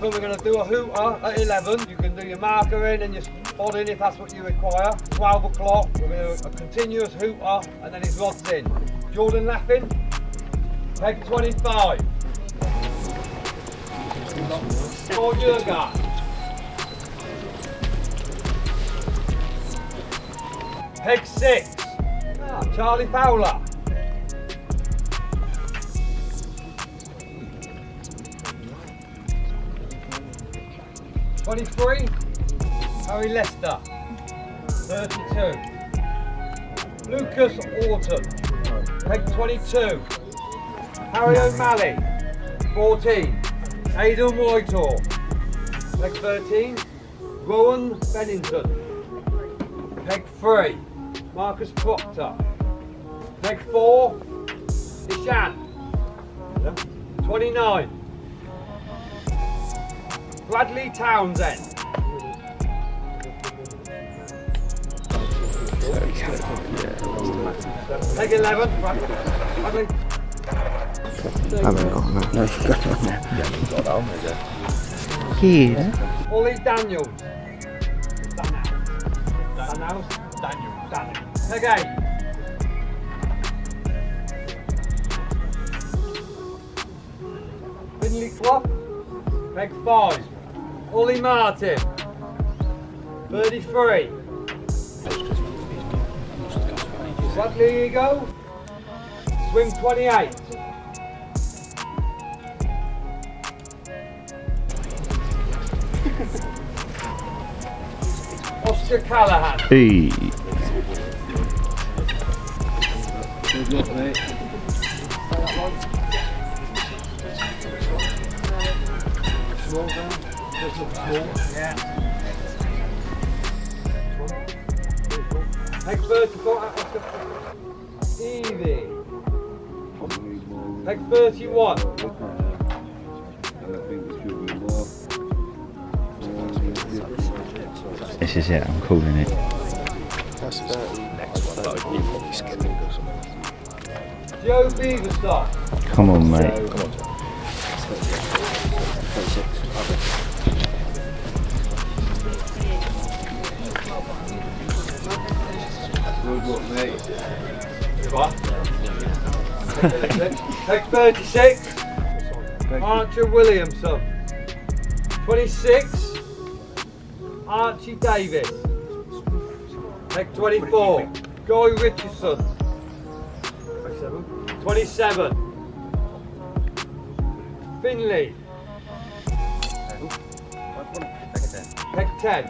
11, we're going to do a hooter at 11. You can do your marker in and your spot in if that's what you require. 12 o'clock, we're going to do a continuous hooter and then his rod's in. Jordan laughing? Peg 25. Sport your guy. Peg 6. Charlie Fowler. $23, Harry Lester. 32, Lucas Orton. Peg 22, Harry O'Malley. 14, Aidan Whitehall. Peg 13, Rowan Bennington. Peg 3, Marcus Proctor. Peg 4, Ishan. 29, Bradley Townsend. Peg 11, Bradley. I haven't got that. No, you've got on there. Yeah, you've got that on there. Yeah. Ollie Daniels. Daniels. Peg 8. Finley Clough. Peg 5. Ollie Martin. 33. Bradley Ego. Swim 28. Oscar Callahan. Hey. Good luck, mate. Small down. Just look small. Yeah. Peg 34. Evie. Peg 31. This is it, I'm calling it. That's 30. Next one, that would be probably skipping or something. Joe Beaverstock. Come on, mate. Come on, Joe. 36. Good luck, mate. What? Peg 36. Archer Williamson. 26. Archie Davis. Peg 24. Guy Richardson. 27. Finley. Peg 10.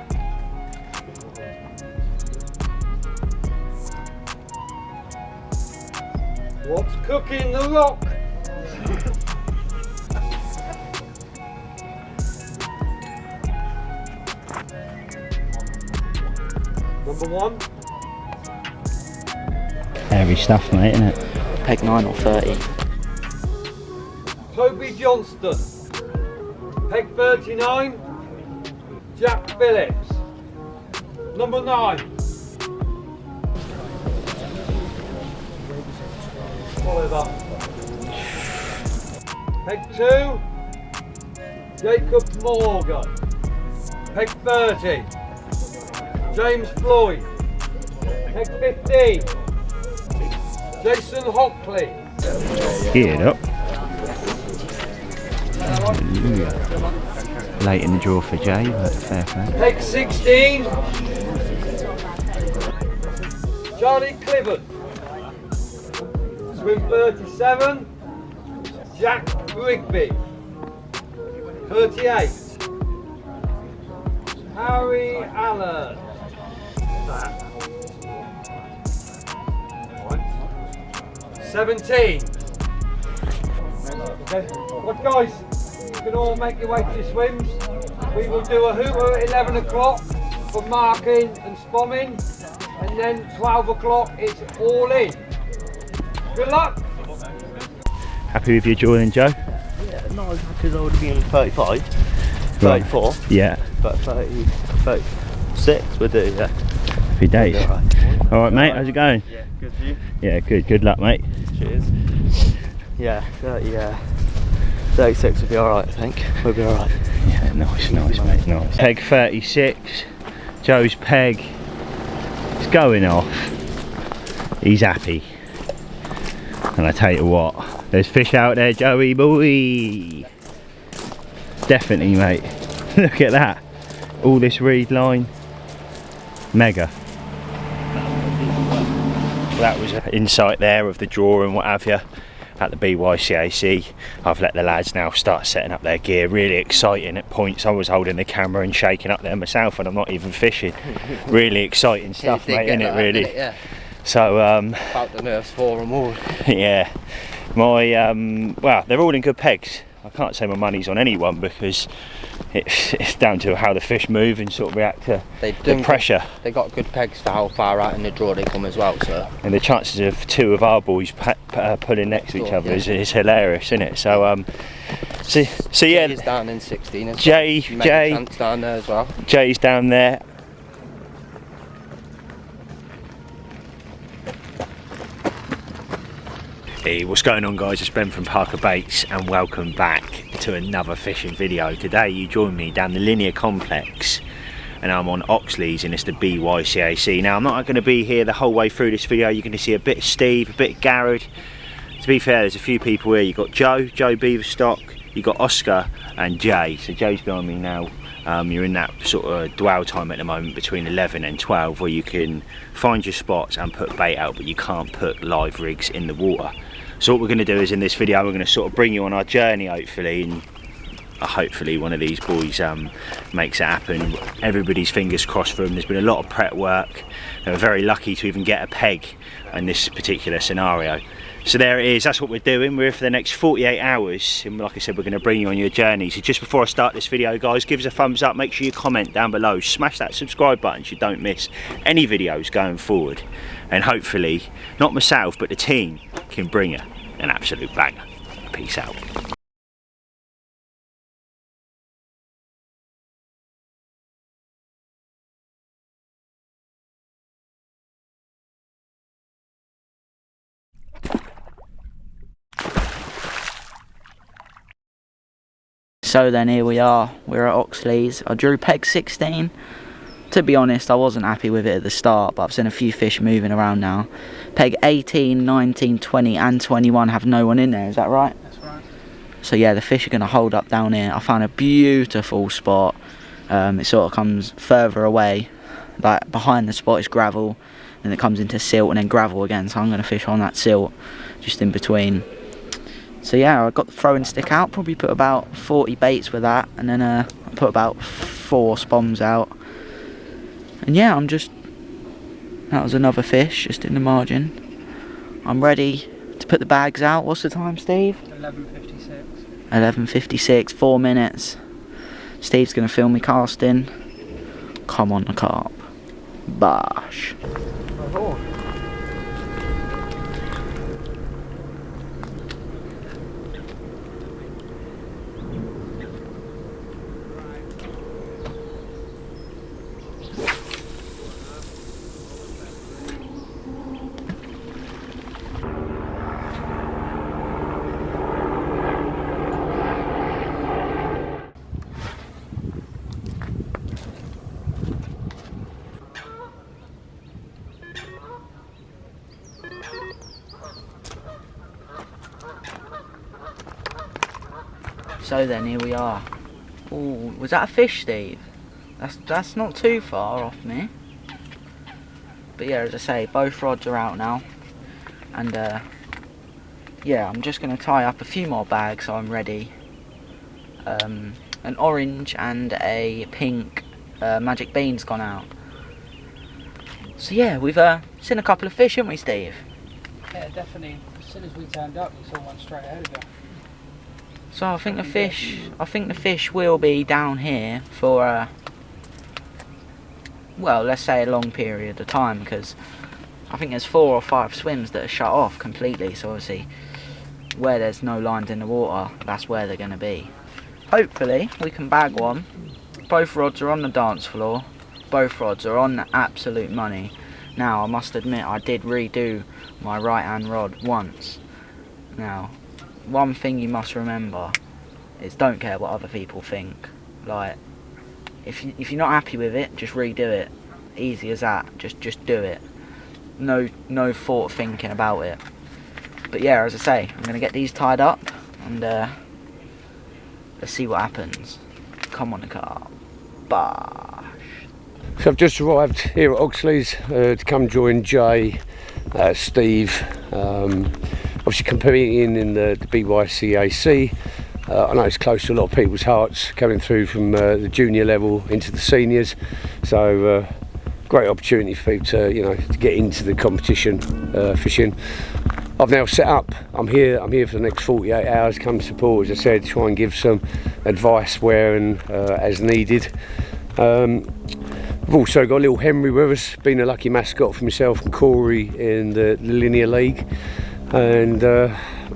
What's cooking the rock? Number 1. Heavy stuff, mate, isn't it? Peg 9 or 30. Toby Johnston. Peg 39. Jack Phillips. Number 9. Oliver. Peg 2. Jacob Morgan. Peg 30. James Floyd. Peg 15. Jason Hockley. Geared up. Hallelujah. Late in the draw for Jay, but fair play. Peg 16. Charlie Clifford. Swim 37. Jack Rigby. 38. Harry Allen. 17. Okay. Well, guys, you can all make your way to your swims. We will do a hooter at 11 o'clock for marking and spomming, and then 12 o'clock it's all in. Good luck. Happy with your drawing, Joe? Yeah, no, because I would have been 35, 34, Yeah. but 30, 36 would do, yeah. Happy days. Alright, mate, how's it going? Yeah, good for you. Yeah, good. Good luck, mate. Cheers. Yeah, 30, 36 will be alright, I think. We'll be alright. Yeah, nice, mate, nice. Peg 36. Joe's peg is going off. He's happy. And I tell you what, there's fish out there, Joey boy. Definitely, mate. Look at that. All this reed line. Mega. That was an insight there of the draw and what have you at the BYCAC. I've let the lads now start setting up their gear. Really exciting at points. I was holding the camera and shaking up there myself, and I'm not even fishing. Really exciting stuff, mate, isn't it, really? Yeah. So about the nerves for them all. yeah, my well, they're all in good pegs. I can't say my money's on anyone because it's down to how the fish move and sort of react to the pressure. They got good pegs for how far out in the draw they come as well, so. And the chances of two of our boys pulling next to each other is hilarious, isn't it? So so yeah. Jay's down in 16. Jay down there as well. Jay's down there. Hey, what's going on, guys? It's Ben from ParkerBaits and welcome back to another fishing video. Today you join me down the linear complex and I'm on Oxlease and it's the BYCAC. Now I'm not going to be here the whole way through this video. You're going to see a bit of Steve, a bit of Garedd. To be fair, there's a few people here. You've got Joe Beaverstock, you've got Oscar and Jay. So Jay's behind me now. You're in that sort of dwell time at the moment between 11 and 12 where you can find your spots and put bait out, but you can't put live rigs in the water. So what we're going to do is in this video we're going to sort of bring you on our journey, hopefully, and hopefully one of these boys makes it happen. Everybody's fingers crossed for them. There's been a lot of prep work. They were very lucky to even get a peg in this particular scenario. So there it is, that's what we're doing. We're here for the next 48 hours and like I said, we're going to bring you on your journey. So just before I start this video, guys, give us a thumbs up, make sure you comment down below, smash that subscribe button so you don't miss any videos going forward, and hopefully not myself but the team can bring you an absolute banger. Peace out. So then here we are, we're at Oxlease. I drew peg 16. To be honest, I wasn't happy with it at the start, but I've seen a few fish moving around now. Peg 18, 19, 20 and 21 have no one in there, is that right? That's right. So yeah, the fish are going to hold up down here. I found a beautiful spot. It sort of comes further away, like behind the spot is gravel, and it comes into silt and then gravel again, so I'm going to fish on that silt, just in between. So yeah, I got the throwing stick out, probably put about 40 baits with that, and then I put about 4 spoms out. And yeah, that was another fish, just in the margin. I'm ready to put the bags out. What's the time, Steve? 11:56. 11:56, 4 minutes. Steve's going to film me casting. Come on the carp. Bash. Oh. So then, here we are. Ooh, was that a fish, Steve? That's not too far off me. But yeah, as I say, both rods are out now. And yeah, I'm just going to tie up a few more bags so I'm ready. An orange and a pink magic bean's gone out. So yeah, we've seen a couple of fish, haven't we, Steve? Yeah, definitely. As soon as we turned up, we saw one straight ahead of you. So I think the fish will be down here for well, let's say a long period of time, because I think there's 4 or 5 swims that are shut off completely. So obviously, where there's no lines in the water, that's where they're going to be. Hopefully, we can bag one. Both rods are on the dance floor. Both rods are on absolute money. Now, I must admit, I did redo my right-hand rod once. Now, one thing you must remember, is don't care what other people think. Like, if you're not happy with it, just redo it. Easy as that. Just do it. No thought thinking about it. But yeah, as I say, I'm gonna get these tied up and let's see what happens. Come on the car. Bash. So I've just arrived here at Oxlease to come join Jay, Steve, obviously competing in the BYCAC. I know it's close to a lot of people's hearts, coming through from the junior level into the seniors. So great opportunity for people to, to get into the competition fishing. I've now set up. I'm here for the next 48 hours. Come support, as I said, try and give some advice where and as needed. We've also got a little Henry with us, been a lucky mascot for myself and Corey in the Linear League, and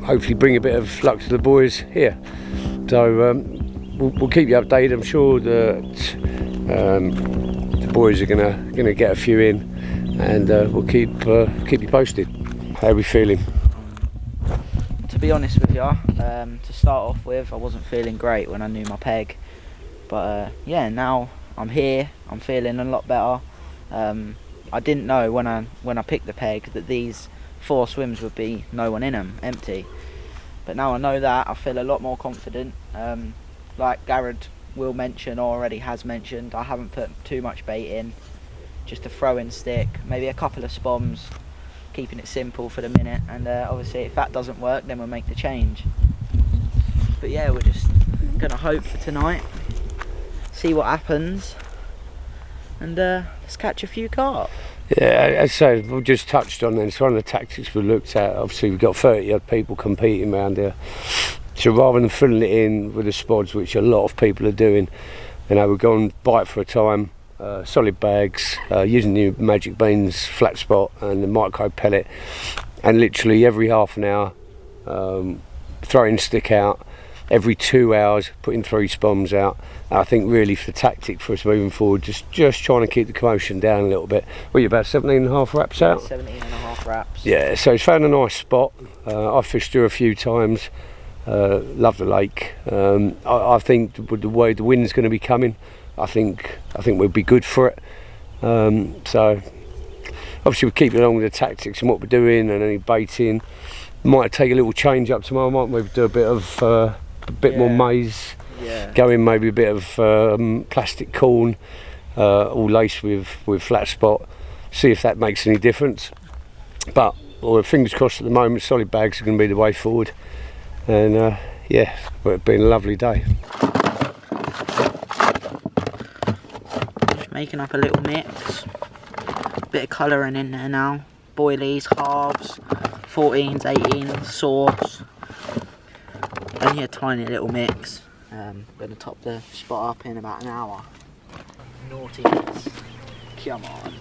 hopefully bring a bit of luck to the boys here. So we'll keep you updated. I'm sure that the boys are gonna get a few in, and we'll keep you posted. How are we feeling? To be honest with you, to start off with, I wasn't feeling great when I knew my peg, but yeah, now I'm here. I'm feeling a lot better. I didn't know when I picked the peg that these 4 swims would be no one in them, empty. But now I know that, I feel a lot more confident. Like Garedd will mention, or already has mentioned, I haven't put too much bait in. Just a throw-in stick, maybe a couple of spoms, keeping it simple for the minute. And obviously, if that doesn't work, then we'll make the change. But yeah, we're just gonna hope for tonight. See what happens, and let's catch a few carp. Yeah, as I say, we've just touched on then. It's one of the tactics we looked at. Obviously, we've got 30 odd people competing around here. So rather than filling it in with the spods, which a lot of people are doing, we're going bite for a time, solid bags, using the Magic Beans flat spot and the micro pellet, and literally every half an hour, throwing stick out. Every 2 hours, putting 3 spoms out. I think really for the tactic for us moving forward, just trying to keep the commotion down a little bit. Well, you're about 17.5 wraps out? 17.5 wraps. Yeah, so it's found a nice spot. I've fished through a few times. Love the lake. I think with the way the wind's going to be coming, I think we'll be good for it. So obviously we'll keep along with the tactics and what we're doing and any baiting. Might take a little change up tomorrow. Might maybe do a bit of more maize. Yeah. Go in maybe a bit of plastic corn, all laced with flat spot. See if that makes any difference. But fingers crossed at the moment, solid bags are going to be the way forward. And yeah, it's been a lovely day. Just making up a little mix. Bit of colouring in there now. Boilies, halves, 14s, 18s, sauce. Only a tiny little mix. Gonna top the spot up in about an hour. Naughtiness. Come on.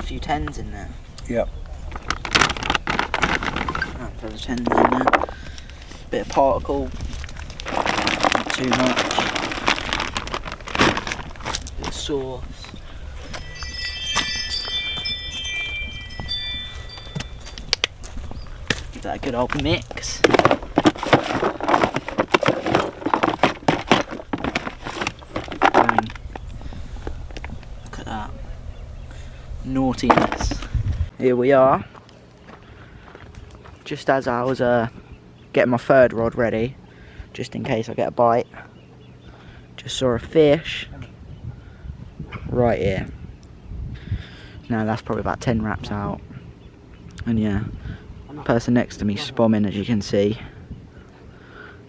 Few 10s in there. Yep. Put the 10s in there. Bit of particle. Not too much. Bit of sauce. Give that a good old mix. Look at that. Naughtiness. Here we are, just as I was getting my 3rd rod ready, just in case I get a bite. Just saw a fish right here. Now that's probably about 10 wraps out, and yeah, person next to me spomming, as you can see.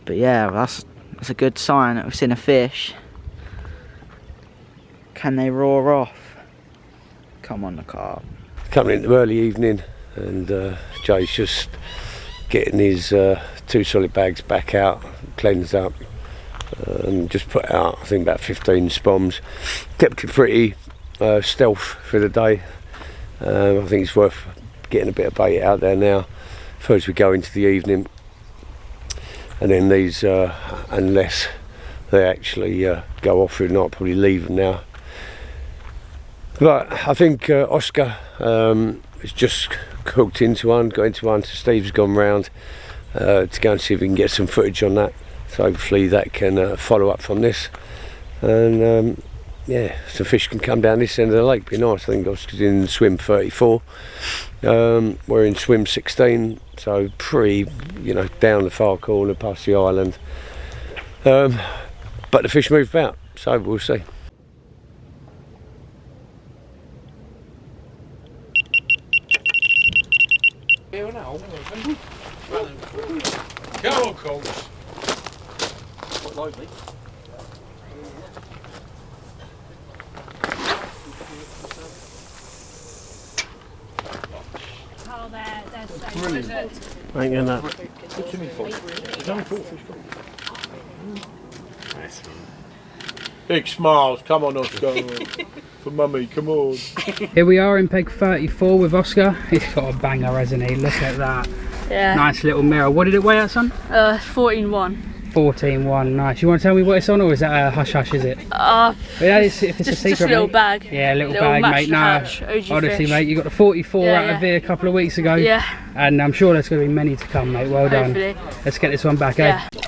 But yeah, that's a good sign that we've seen a fish. Can they roar off? Come on the carp. Coming into early evening, and Jay's just getting his 2 solid bags back out, cleansed up, and just put out I think about 15 spoms. Kept it pretty stealth for the day. I think it's worth getting a bit of bait out there now first we go into the evening, and then these unless they actually go off through the night, probably leave them now. But I think Oscar has just cooked into one, got into one, so Steve's gone round to go and see if we can get some footage on that, so hopefully that can follow up from this, and yeah, some fish can come down this end of the lake. Be nice. I think Oscar's in swim 34, we're in swim 16, so pretty, you know, down the far corner past the island, but the fish move about, so we'll see. Go on, Coles. Oh, that's so Brilliant. good. Ain't getting that. Big smiles, come on Oscar. For mummy, come on. Here we are in peg 34 with Oscar. He's got a banger, hasn't he? Look at that. Yeah. Nice little mirror. What did it weigh out, son? 14-1. 14-1. Nice. You want to tell me what it's on, or is that a hush hush, is it? Yeah, If it's a secret, just a little mate. bag. Yeah, a little bag, mate. No, honestly, mate, you got the 44 Yeah, out of here a couple of weeks ago. Yeah. And I'm sure there's going to be many to come, mate. Well done. Hopefully. Let's get this one back, Yeah. eh?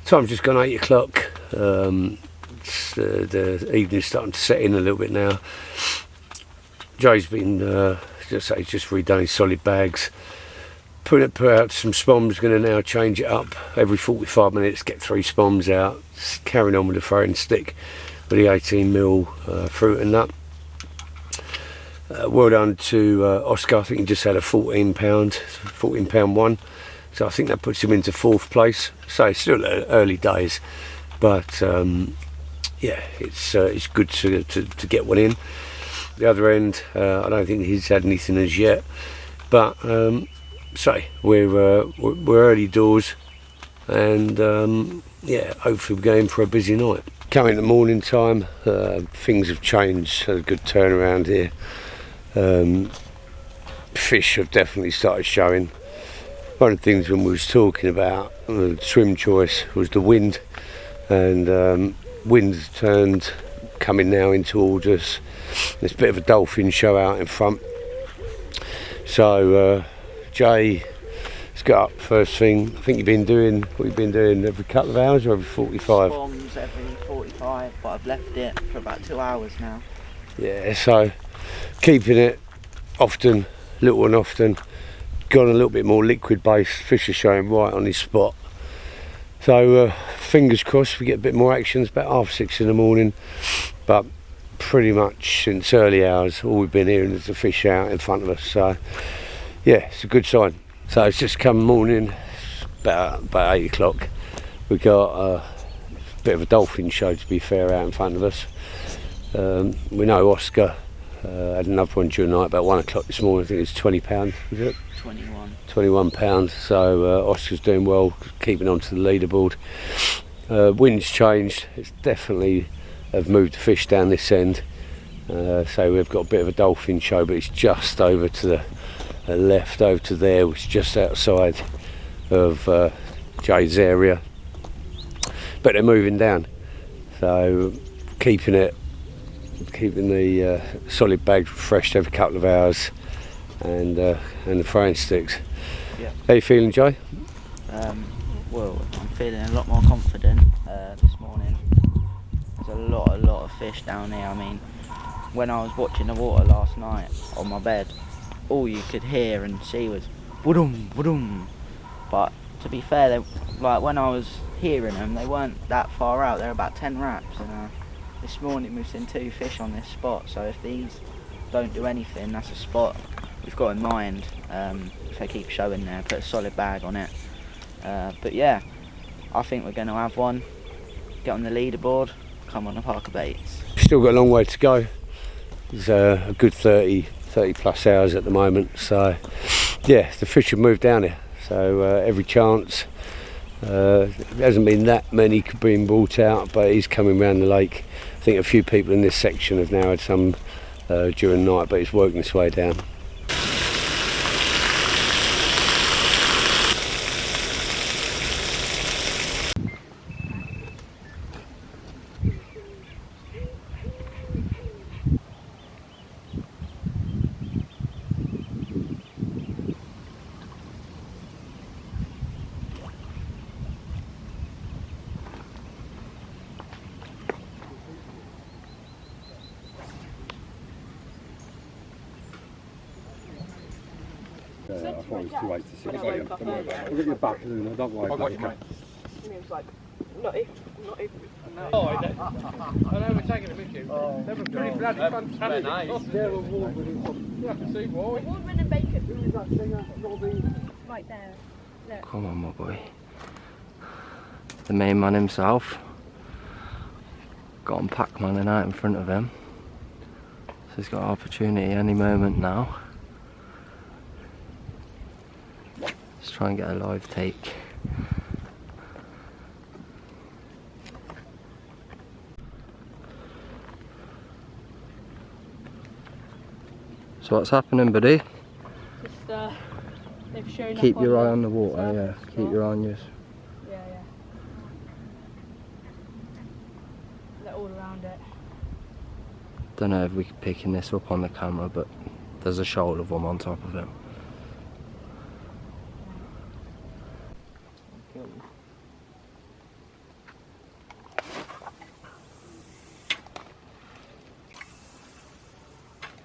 Time's just gone 8 o'clock. The evening's starting to set in a little bit now. Jay's been just redone his solid bags. Put out some spoms. Going to now change it up every 45 minutes. Get 3 spoms out. Carrying on with the throwing stick with the 18mm fruit and nut. Well done to Oscar. I think he just had a 14-pound one. So I think that puts him into 4th place. So it's still early days, but yeah, it's good to get one in. The other end, I don't think he's had anything as yet, but so we're early doors, and yeah, hopefully we're going for a busy night. Coming the morning time, things have changed. Had a good turnaround here. Fish have definitely started showing. One of the things when we was talking about swim choice was the wind, and wind's turned, coming now into orders. There's a bit of a dolphin show out in front. So Jay has got up first thing. I think you've been doing what you've been doing every couple of hours or every 45? Bombs every 45, but I've left it for about 2 hours now. Yeah, so keeping it often, little and often. Gone a little bit more liquid based. Fish are showing right on his spot. So fingers crossed we get a bit more action. It's about 6:30 in the morning, but pretty much since early hours all we've been hearing is the fish out in front of us. So yeah, it's a good sign. So it's just come morning, about 8 o'clock. We got a bit of a dolphin show, to be fair, out in front of us. We know Oscar had another one during the night about 1 o'clock this morning. I think it was £20, was it? 21 pounds. So Oscar's doing well, keeping on to the leaderboard. Wind's changed. It's definitely have moved the fish down this end. So we've got a bit of a dolphin show, but it's just over to the left, over to there, which is just outside of Jay's area. But they're moving down. So keeping the solid bag refreshed every couple of hours. And the throwing sticks. Yeah. How you feeling, Jay? Well, I'm feeling a lot more confident this morning. There's a lot of fish down here. I mean, when I was watching the water last night on my bed, all you could hear and see was woodum, woodum. But to be fair, like when I was hearing them, they weren't that far out. They're about 10 wraps. And this morning we've seen 2 fish on this spot. So if these don't do anything, that's a spot we've got in mind. If they keep showing there, put a solid bag on it. But yeah, I think we're going to have one, get on the leaderboard, come on the ParkerBaits. Still got a long way to go. It's a good 30 plus hours at the moment, so yeah, the fish have moved down here, so every chance. There hasn't been that many being brought out, but he's coming round the lake. I think a few people in this section have now had some during the night, but it's working its way down. I thought it was 286. Don't worry about it. We'll get your back, Luna. Don't worry about it. Oh, I know we're taking a picture. They were pretty bloody fantastic. Nice. They're award-winning. Yeah, I can see why. Award-winning bacon. Who is that singer? Robbie. Right there. Look. Come on, my boy. The main man himself. Got him Pac-Man out in front of him. So he's got opportunity any moment now. Let's try and get a live take. So what's happening, buddy? Just, they've shown Keep up your on eye on the water, yeah. Keep your eye on yours. Yeah. They're all around it. Don't know if we're picking this up on the camera, but there's a shoal of them on top of him.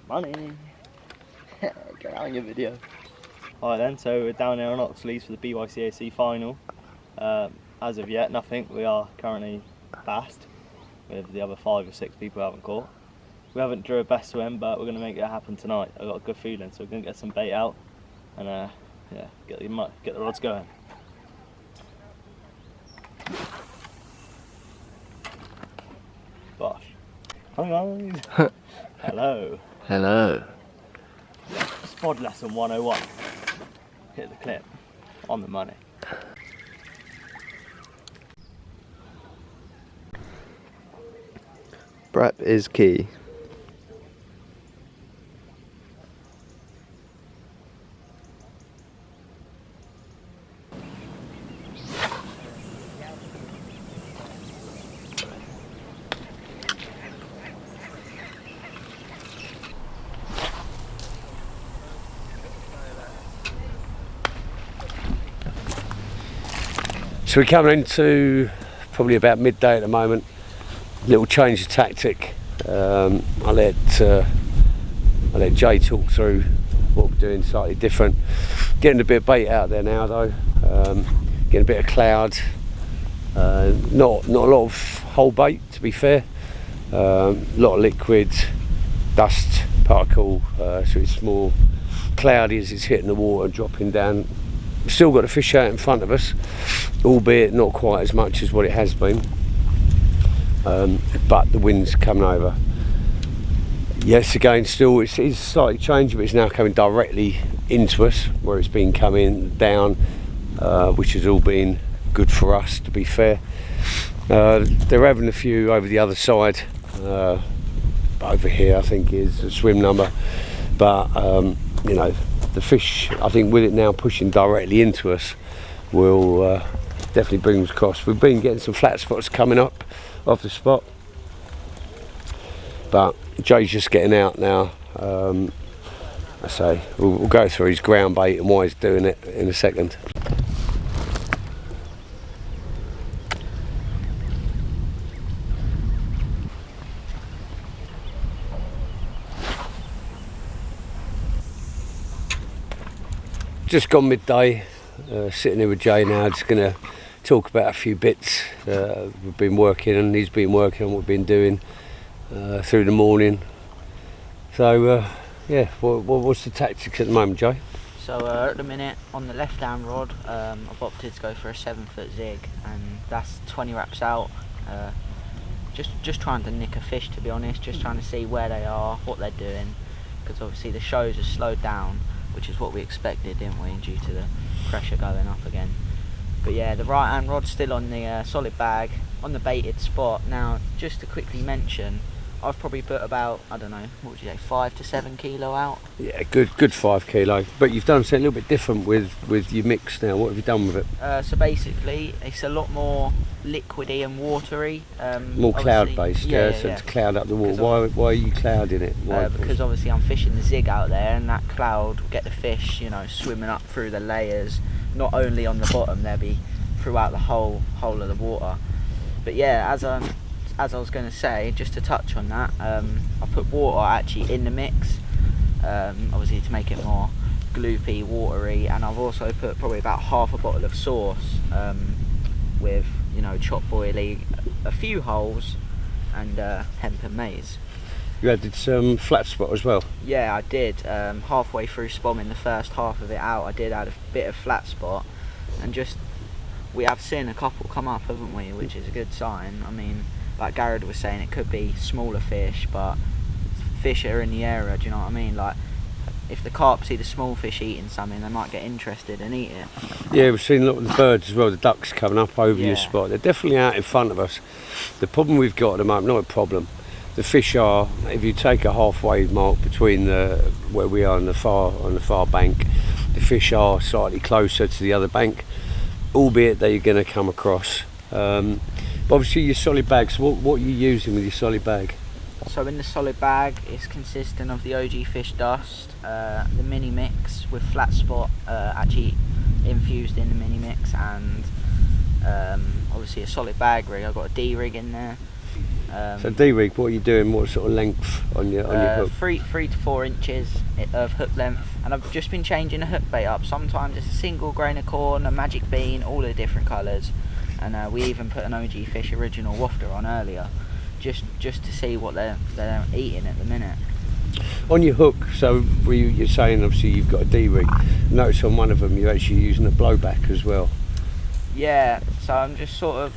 Money. Get out on your video. Alright then, so we're down here on Oxlease for the BYCAC final. As of yet, nothing. We are currently last with the other 5 or 6 people we haven't caught. We haven't drew a best swim, but we're going to make it happen tonight. I've got a good feeling, so we're going to get some bait out and yeah, get the rods going. Bosh. Hi guys. Hello. Hello. Spod lesson 101. Hit the clip. On the money. Prep is key. So we're coming into probably about midday at the moment. Little change of tactic. I let Jay talk through what we're doing slightly different. Getting a bit of bait out there now though. Getting a bit of cloud. Not a lot of whole bait to be fair. A lot of liquid, dust particle. So it's more cloudy as it's hitting the water, dropping down. We've still got the fish out in front of us, albeit not quite as much as what it has been. But the wind's coming over. Yes, again, still it's slightly changing, but it's now coming directly into us, where it's been coming down, which has all been good for us, to be fair. They're having a few over the other side. Over here, I think, is the swim number. But you know, the fish, I think, with it now pushing directly into us, will definitely bring us across. We've been getting some flat spots coming up off the spot, but Jay's just getting out now. I say we'll go through his ground bait and why he's doing it in a second. Just gone midday, sitting here with Jay now, just going to talk about a few bits we've been working and he's been working on, what we've been doing through the morning. So yeah, what's the tactics at the moment, Jay? So at the minute on the left hand rod, I've opted to go for a 7-foot zig, and that's 20 wraps out. Just trying to nick a fish, to be honest, just trying to see where they are, what they're doing, because obviously the shows have slowed down. which is what we expected, didn't we, due to the pressure going up again. But yeah, the right hand rod's still on the solid bag on the baited spot. Now, just to quickly mention, I've probably put about, I don't know, what would you say, 5 to 7 kilo out. Yeah, good 5 kilo. But you've done something a little bit different with your mix now. What have you done with it? So basically, it's a lot more liquidy and watery. More cloud based, yeah, so yeah. to cloud up the water. Why are you clouding it? Because obviously I'm fishing the zig out there, and that cloud will get the fish, you know, swimming up through the layers. Not only on the bottom, they'll be throughout the whole of the water. But yeah, as I was going to say, just to touch on that, I put water actually in the mix, obviously to make it more gloopy, watery, and I've also put probably about half a bottle of sauce with, you know, chop boilie, a few holes, and hemp and maize. You added some flat spot as well? Yeah, I did. Halfway through spomming the first half of it out, I did add a bit of flat spot, and just, we have seen a couple come up, haven't we, which is a good sign. I mean, like Garedd was saying, it could be smaller fish, but fish are in the area, do you know what I mean? Like, if the carp see the small fish eating something, they might get interested and eat it. Yeah, we've seen a lot of the birds as well, the ducks coming up over your spot. They're definitely out in front of us. The problem we've got at the moment, not a problem, the fish are, if you take a halfway mark between where we are on the far bank, the fish are slightly closer to the other bank, albeit that you're going to come across. But obviously your solid bags, what are you using with your solid bag? So in the solid bag, it's consisting of the OG fish dust, the mini mix with flat spot actually infused in the mini mix, and obviously a solid bag rig. I've got a D rig in there. So D rig, what are you doing? What sort of length on your hook? 3 to 4 inches of hook length, and I've just been changing the hook bait up. Sometimes it's a single grain of corn, a magic bean, all the different colours, and we even put an OG Fish original wafter on earlier, just to see what they're eating at the minute. On your hook, so you're saying obviously you've got a D rig. Notice on one of them you're actually using a blowback as well. Yeah, so I'm just sort of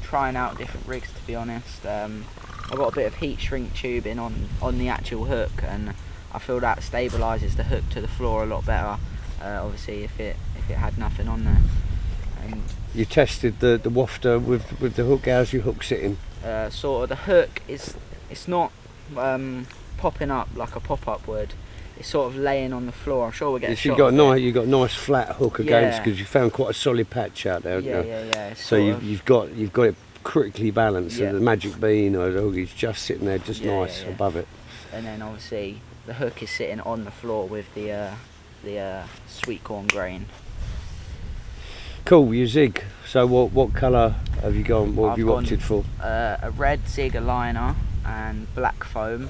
trying out different rigs, to be honest. I've got a bit of heat shrink tubing on the actual hook, and I feel that stabilises the hook to the floor a lot better. Obviously, if it had nothing on there. And you tested the wafter with the hook. How's your hook sitting? Sort of the hook it's not popping up like a pop-up would. It's sort of laying on the floor. I'm sure we'll get a shot. You got a nice flat hook against, because you found quite a solid patch out there. Yeah. So you've got it critically balanced, and the magic bean or the hook is just sitting there, just nice above it. And then obviously the hook is sitting on the floor with the sweet corn grain. Cool. Your zig. So what colour have you gone? What have you opted for? A red zig liner and black foam.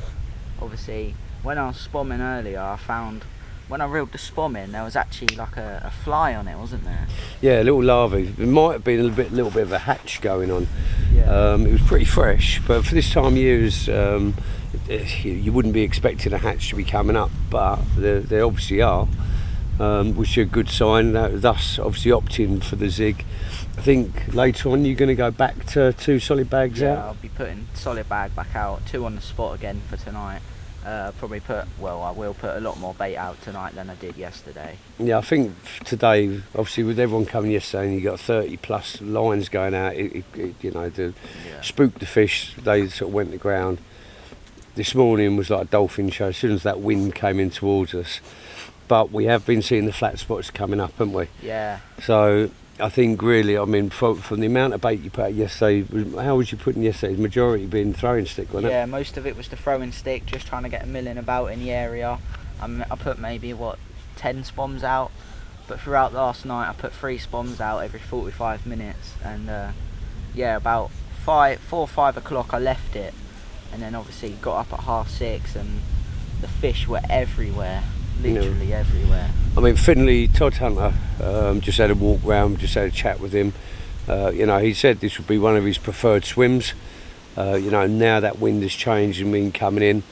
Obviously, when I was spomming earlier, I found when I reeled the spom in, there was actually like a fly on it, wasn't there? Yeah, a little larvae. It might have been a little bit of a hatch going on. Yeah. It was pretty fresh, but for this time of year, you wouldn't be expecting a hatch to be coming up, but they obviously are, which is a good sign. Thus, obviously opting for the zig. I think later on you're going to go back to 2 solid bags out. Yeah, I'll be putting solid bag back out, 2 on the spot again for tonight. I will put a lot more bait out tonight than I did yesterday. Yeah, I think today, obviously with everyone coming yesterday and you got 30 plus lines going out, spooked the fish. They sort of went to ground. This morning was like a dolphin show as soon as that wind came in towards us. But we have been seeing the flat spots coming up, haven't we? Yeah. So I think really, I mean, from the amount of bait you put out yesterday, how was you putting yesterday? The majority being throwing stick, wasn't it? Yeah, most of it was the throwing stick, just trying to get a milling about in the area. I put maybe 10 spoms out, but throughout last night I put 3 spoms out every 45 minutes, and about 4 or 5 o'clock I left it, and then obviously got up at 5:30, and the fish were everywhere. Literally everywhere. I mean, Finley, Todd Hunter, just had a walk round, just had a chat with him. He said this would be one of his preferred swims. Now that wind has changed and been coming in.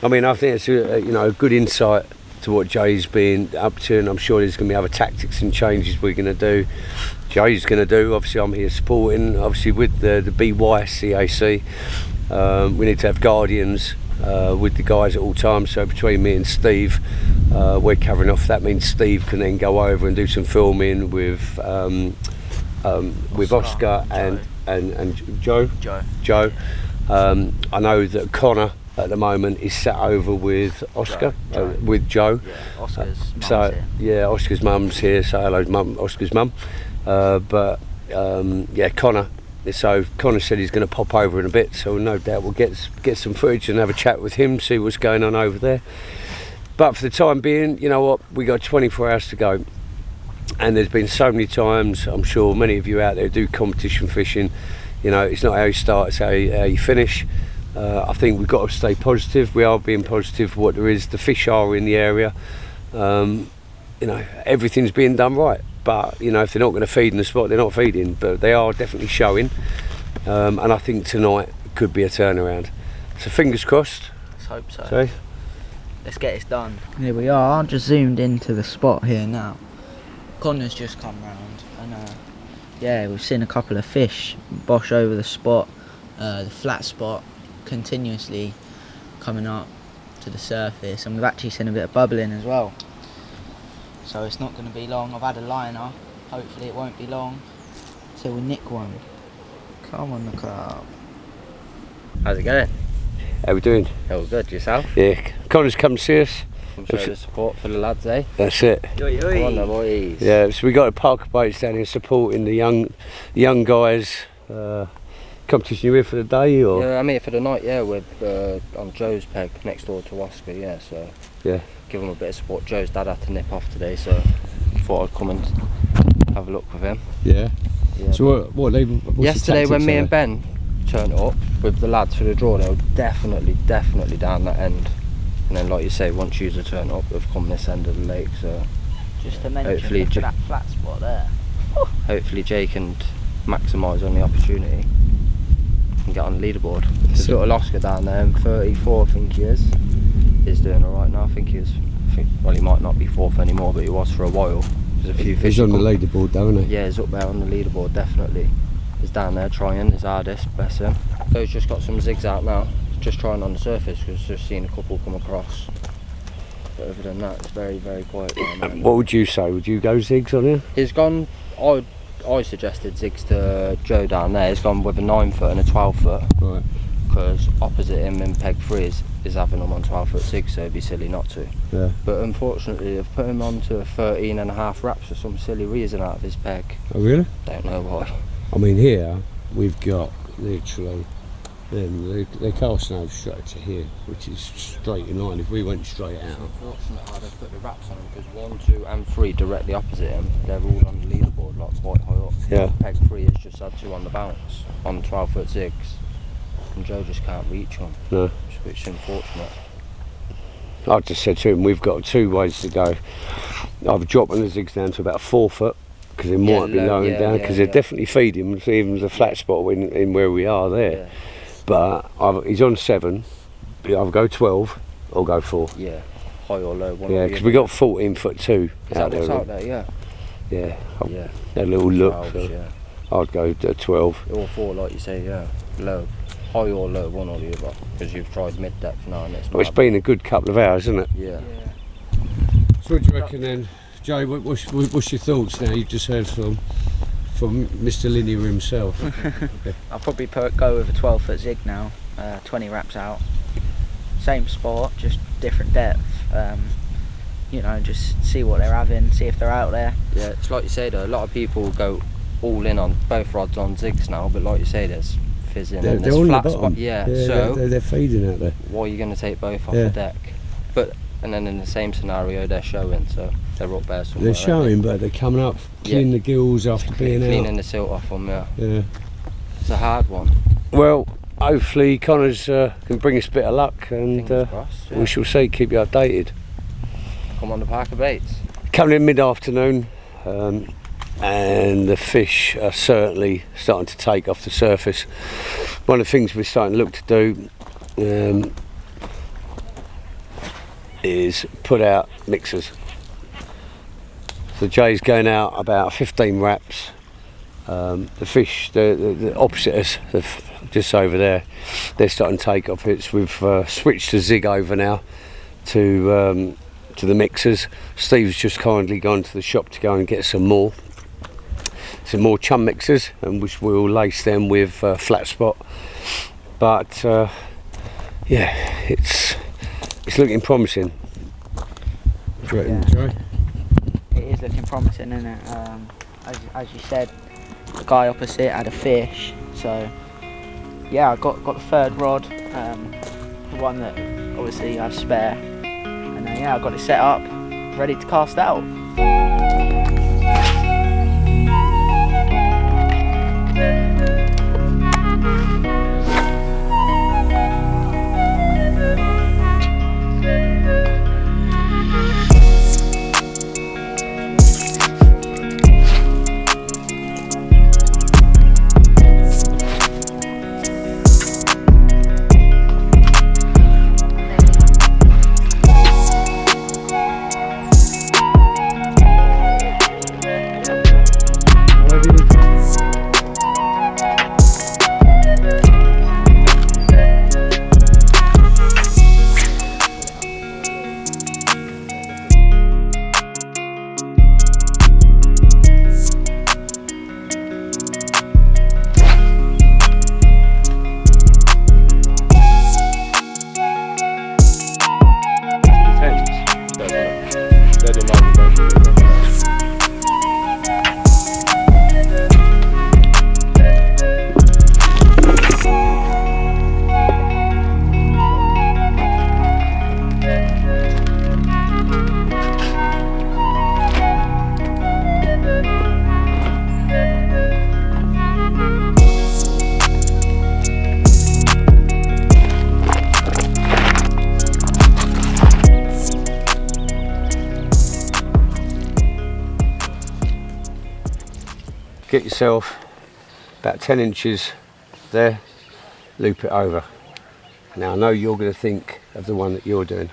I mean, I think it's a good insight to what Jay's been up to, and I'm sure there's going to be other tactics and changes we're going to do. Jay's going to do. Obviously, I'm here supporting. Obviously, with the BYCAC, we need to have guardians with the guys at all times. So between me and Steve, we're covering off. That means Steve can then go over and do some filming with Oscar and Joe. I know that Connor at the moment is sat over with Oscar, with Joe. Yeah, Oscar's mum's so here. yeah, Oscar's mum's here. Say hello, mum, Oscar's mum. Yeah, Connor. So Connor said he's going to pop over in a bit. So no doubt we'll get some footage and have a chat with him, see what's going on over there. But for the time being, you know what? We got 24 hours to go, and there's been so many times. I'm sure many of you out there do competition fishing. You know, it's not how you start, it's how you finish. I think we've got to stay positive. We are being positive for what there is. The fish are in the area. You know, everything's being done right. But, you know, if they're not going to feed in the spot, they're not feeding. But they are definitely showing. And I think tonight could be a turnaround. So fingers crossed. Let's hope so. So, let's get this done. Here we are, just zoomed into the spot here now. Connor's just come round and yeah, we've seen a couple of fish bosh over the spot, the flat spot, continuously coming up to the surface, and we've actually seen a bit of bubbling as well. So it's not going to be long. I've had a liner, hopefully it won't be long till we nick one. Come on the carp. How's it going? how we doing? Oh, good. Yourself? Yeah, Connor's come to see us. Come show the support for the lads, eh? That's it. Come on, the boys. Yeah, so we got a ParkerBaits down here supporting the young guys. Competition, you here for the day, or? Yeah, I'm here for the night. Yeah, with on Joe's peg next door to Oscar. Yeah, so yeah, give him a bit of support. Joe's dad had to nip off today, so thought I'd come and have a look with him. Yeah. So what's yesterday when me and Ben turned up with the lads for the draw, they were definitely down that end. And then, like you say, once you turn up, they've come this end of the lake. So just to mention, hopefully look at that flat spot there. Hopefully Jay can maximise on the opportunity and get on the leaderboard. There's little Oscar down there, 34 I think he is. He's doing alright now. I think well, he might not be fourth anymore, but he was for a while. There's a few fish. He's on the leaderboard, though, isn't he? Yeah, he's up there on the leaderboard, definitely. He's down there trying his hardest, bless him. Joe's just got some zigs out now, just trying on the surface because just seen a couple come across. But other than that, it's very, very quiet down there. What would you say? Would you go zigs on here? He's gone. I suggested zigs to Joe down there. He's gone with a 9 foot and a 12 foot. Right. Because opposite him in peg 3 is having them on 12 foot 6, so it'd be silly not to. Yeah. But unfortunately, they've put him on to 13.5 wraps for some silly reason out of his peg. Oh really? Don't know why. I mean, here we've got literally they cast now straight to here, which is straight in line. If we went straight out. It's unfortunate how they've put the wraps on him because 1, 2 and 3 directly opposite him, they're all on the leaderboard, like quite high up. Yeah. Peg 3 has just had 2 on the bounce on 12 foot 6, and Joe just can't reach them. No. Which is unfortunate. I just said to him, we've got 2 ways to go. Either dropping the zigs down to about 4 foot, because they might be lowering down, because they're definitely feeding, even the flat spot in where we are there. Yeah. But he's on 7, I'll go 12 or go 4. Yeah, high or low. Yeah, because we got 14 foot 2 Is out that what's there. out there? Yeah. Yeah. Yeah. A little look. 12s, So yeah. I'd go to 12. Or 4, like you say. Yeah. Low, high or low, one or the other. Because you've tried mid depth now, and it's not. Well, it's been a good couple of hours, isn't it? Yeah. So what do you reckon then, Jay? What's your thoughts now? You've just heard from Mr. Linear himself. Okay. I'll probably go with a 12 foot zig now, 20 wraps out. Same spot, just different depth. You know, just see what they're having, see if they're out there. Yeah, it's like you say though, a lot of people go all in on both rods on zigs now, but like you say, there's fizzing and there's flat spot. Yeah, so they're feeding out there. Why are you going to take both off the deck? And then in the same scenario, they're showing, so they're up there somewhere. They're showing, but they're coming up, cleaning the gills after being out. Cleaning the silt off them, yeah. Yeah. It's a hard one. Well, hopefully Connor's can bring us a bit of luck, and crossed, we shall see. Keep you updated. Come on the ParkerBaits. Coming in mid-afternoon, and the fish are certainly starting to take off the surface. One of the things we're starting to look to do is put out mixers. So Jay's going out about 15 wraps The fish, the opposite us, just over there, they're starting to take off. We've switched the zig over now to the mixers. Steve's just kindly gone to the shop to go and get some more chum mixers, and which we'll lace them with flat spot. But yeah, it's looking promising. What do you reckon, Joe? It is looking promising, isn't it? As you said, the guy opposite had a fish, so yeah, I got the third rod, the one that obviously I have spare, and yeah, I got it set up, ready to cast out. Get yourself about 10 inches there, loop it over. Now I know you're going to think of the one that you're doing.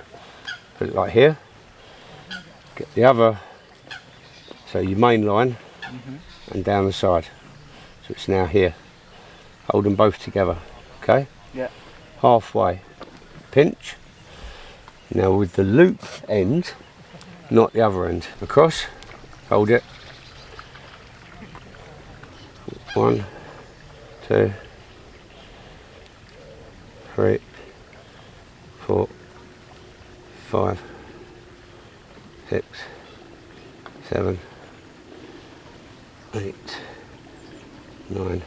Put it like here, get the other, so your main line, and down the side. So it's now here. Hold them both together, okay? Yeah. Halfway, pinch. Now with the loop end, not the other end. Across, hold it. 1, 2, 3, 4, 5, 6, 7, 8, 9,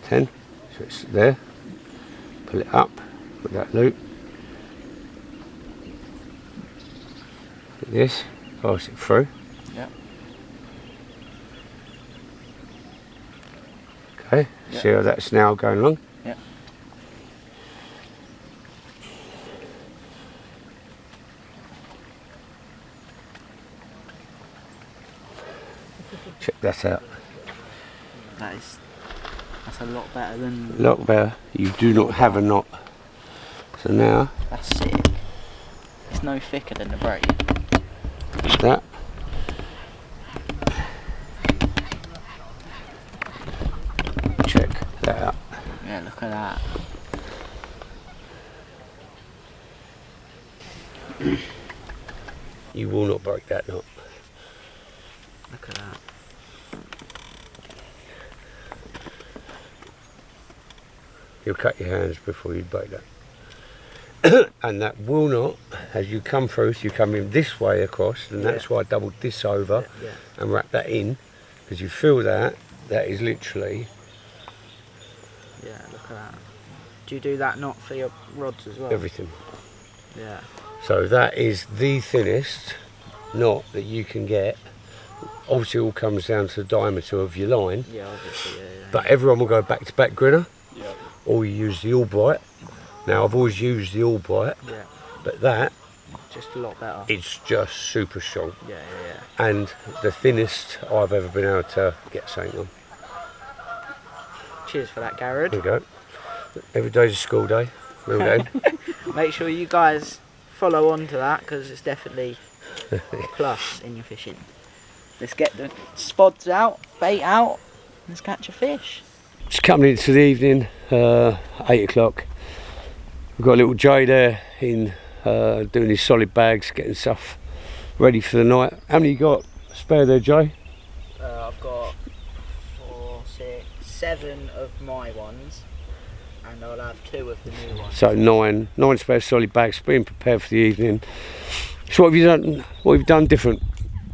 10. So it's there. Pull it up with that loop. Like this. Pass it through. Yeah. Okay, yeah. See how that's now going along? Yeah. Check that out. That's a lot better than... A lot better. You do not have a knot. So now... That's sick. It's no thicker than the braid. That. Check that out. Yeah, look at that. You will not break that knot. Look at that. You'll cut your hands before you break that. And that will not, as you come through, so you come in this way across, and that's why I doubled this over and wrap that in, because you feel that is literally... Yeah, look at that. Do you do that knot for your rods as well? Everything. Yeah. So that is the thinnest knot that you can get. Obviously it all comes down to the diameter of your line. Yeah, obviously, yeah. But everyone will go back to back grinner. Yeah. Or you use the Albright. Now I've always used the Albright, but that just a lot better. It's just super strong. Yeah. And the thinnest I've ever been able to get something on. Cheers for that, Garedd. There you go. Every day's a school day. Real game. Make sure you guys follow on to that, because it's definitely a plus in your fishing. let's get the spods out, bait out, let's catch a fish. It's coming into the evening, 8 o'clock. We've got a little Jay there in doing his solid bags, getting stuff ready for the night. How many you got spare there, Jay? I've got 4, 6, 7 of my ones, and I'll have 2 of the new ones. So 9 spare solid bags, being prepared for the evening. So what have you done? What have you done different,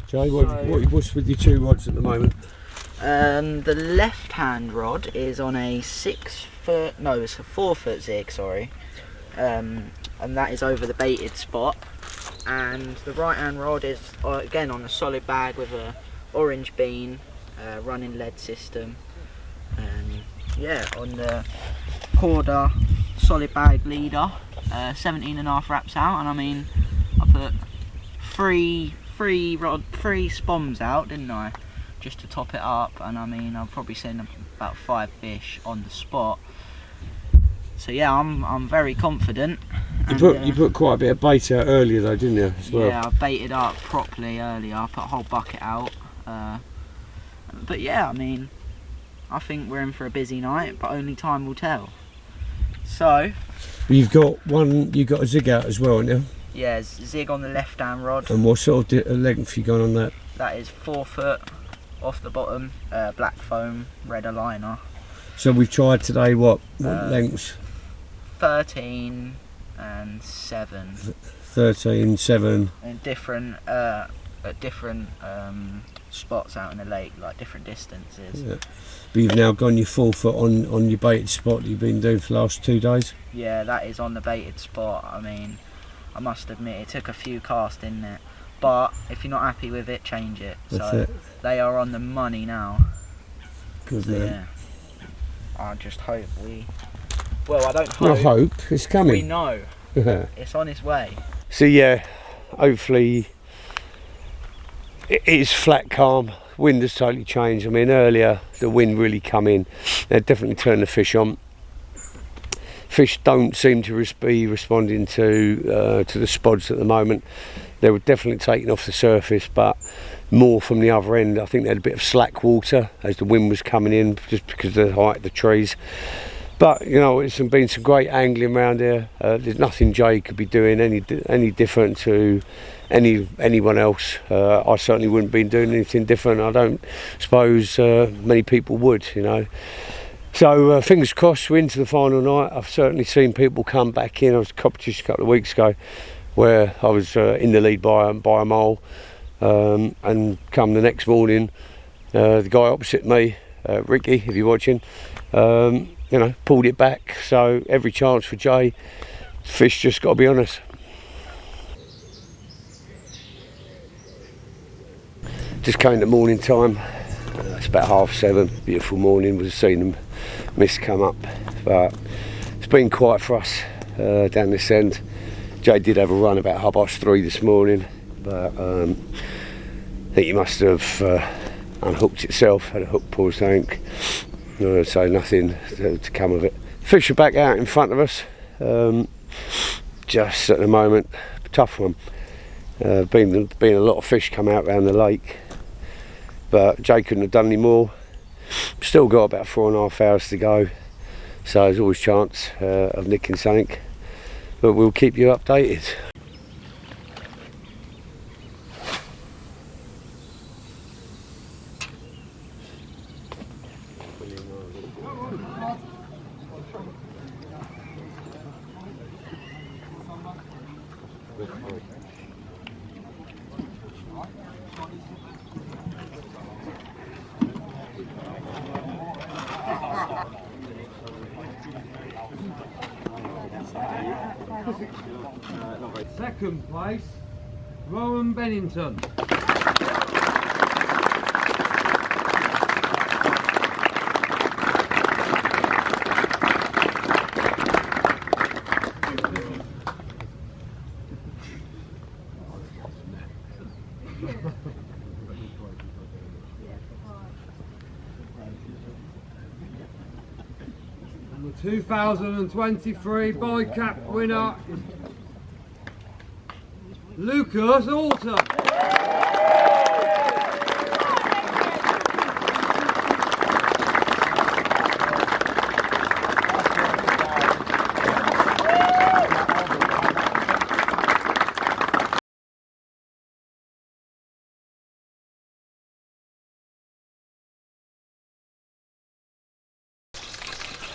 Jay? What's with your 2 rods at the moment? The left-hand rod is on a 6 foot, no, it's a 4 foot zig, sorry, and that is over the baited spot. And the right-hand rod is again on a solid bag with a orange bean, running lead system. Yeah, on the Corda solid bag leader, 17.5 wraps out, and I mean, I put three spoms out, didn't I? Just to top it up, and I mean, I've probably seen about 5 fish on the spot. So yeah, I'm very confident. You put quite a bit of bait out earlier though, didn't you, as well? Yeah, I baited up properly earlier. I put a whole bucket out. But yeah, I mean, I think we're in for a busy night, but only time will tell. So You've got a zig out as well, haven't you? yeah, zig on the left-hand rod. And what sort of length you going on that? That is 4 foot off the bottom, black foam, red aligner. So we've tried today what lengths? 13 and 7. 13, 7. And different at different spots out in the lake, like different distances. Yeah. But you've now gone your 4 foot on your baited spot that you've been doing for the last 2 days? Yeah, that is on the baited spot. I mean, I must admit it took a few casts in it, but if you're not happy with it, change it. That's it. They are on the money now. Good, so, man. yeah. I just hope well, I don't hope. I hope it's coming. We know. It's on its way. So yeah, hopefully it is flat calm. Wind has totally changed. I mean, earlier the wind really come in. They definitely turned the fish on. Fish don't seem to be responding to the spods at the moment. They were definitely taking off the surface, but more from the other end. I think they had a bit of slack water as the wind was coming in, just because of the height of the trees. But you know, it's been some great angling around here. There's nothing Jay could be doing any different to anyone else. I certainly wouldn't be doing anything different. I don't suppose many people would, you know. So fingers crossed, we're into the final night. I've certainly seen people come back in. I was at a competition a couple of weeks ago where I was in the lead by a mile, and come the next morning, the guy opposite me, Ricky, if you're watching, you know, pulled it back. So every chance for Jay. Fish just got to be honest. Just came to morning time. It's about 7:30. Beautiful morning. We've seen them mist come up, but it's been quiet for us down this end. Jay did have a run about 3:30 this morning, but I think he must have unhooked itself, had a hook pull, I think. So nothing to come of it. Fish are back out in front of us. Just at the moment, tough one. Been a lot of fish come out around the lake, but Jay couldn't have done any more. Still got about 4.5 hours to go, so there's always chance of nicking something, but we'll keep you updated. Second place, Rowan Bennington. And the 2023 BYCAC winner, Lucas Alter.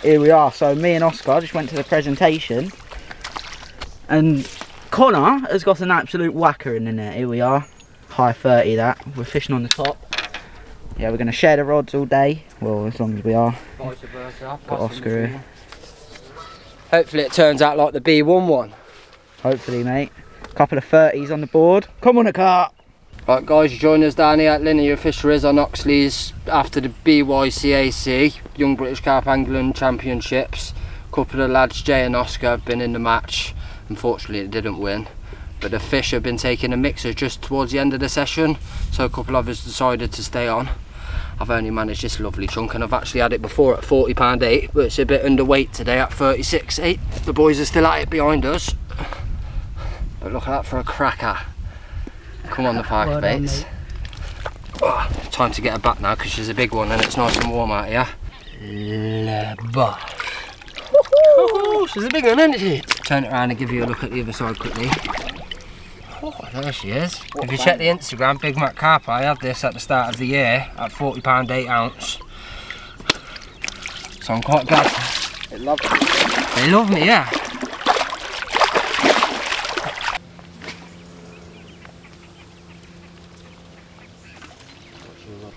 Here we are. So me and Oscar just went to the presentation, and Connor has got an absolute whacker in there. Here we are, high 30 that. We're fishing on the top. Yeah, we're going to share the rods all day. Well, as long as we are. Vice versa. Got Oscar here. Hopefully it turns out like the B1 one. Hopefully, mate. Couple of 30s on the board. Come on, a Carp. Right guys, join us down here at Linear Fisheries on Oxlease after the BYCAC, Young British Carp Angling Championships. A couple of lads, Jay and Oscar, have been in the match. Unfortunately it didn't win, but the fish have been taking a mixer just towards the end of the session, so a couple of us decided to stay on. I've only managed this lovely chunk, and I've actually had it before at £40.8, but it's a bit underweight today at 36.8. The boys are still at it behind us, but look at that for a cracker. Come on the ParkerBaits. Oh, time to get her back now because she's a big one and it's nice and warm out here. She's a big one, isn't she? Turn it around and give you a look at the other side quickly. Oh, there she is. If you check the Instagram, Big Mac Carp, I had this at the start of the year at £40.8 ounce. So I'm quite glad. They love me. They love me, yeah.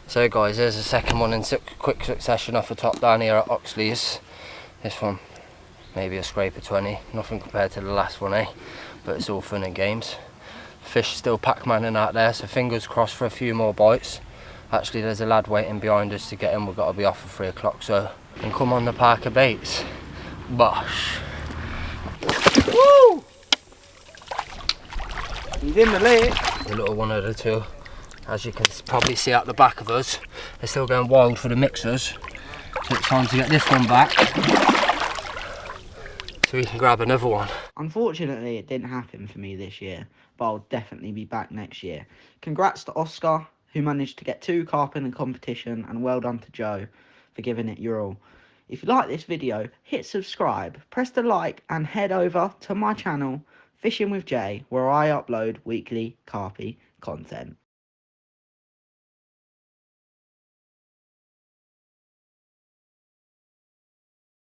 So guys, there's the second one in quick succession off the top down here at Oxlease. This one, maybe a scraper 20, nothing compared to the last one, eh? But it's all fun and games. Fish still pack-manning out there, so fingers crossed for a few more bites. Actually, there's a lad waiting behind us to get in. We've got to be off at 3 o'clock, so and come on the ParkerBaits. Bosh. Woo! He's in the lake. The little one of the two. As you can probably see out the back of us, they're still going wild for the mixers. So it's time to get this one back so we can grab another one. Unfortunately, it didn't happen for me this year, but I'll definitely be back next year. Congrats to Oscar, who managed to get 2 carp in the competition, and well done to Joe for giving it your all. If you like this video, hit subscribe, press the like, and head over to my channel, Fishing with Jay, where I upload weekly carpy content.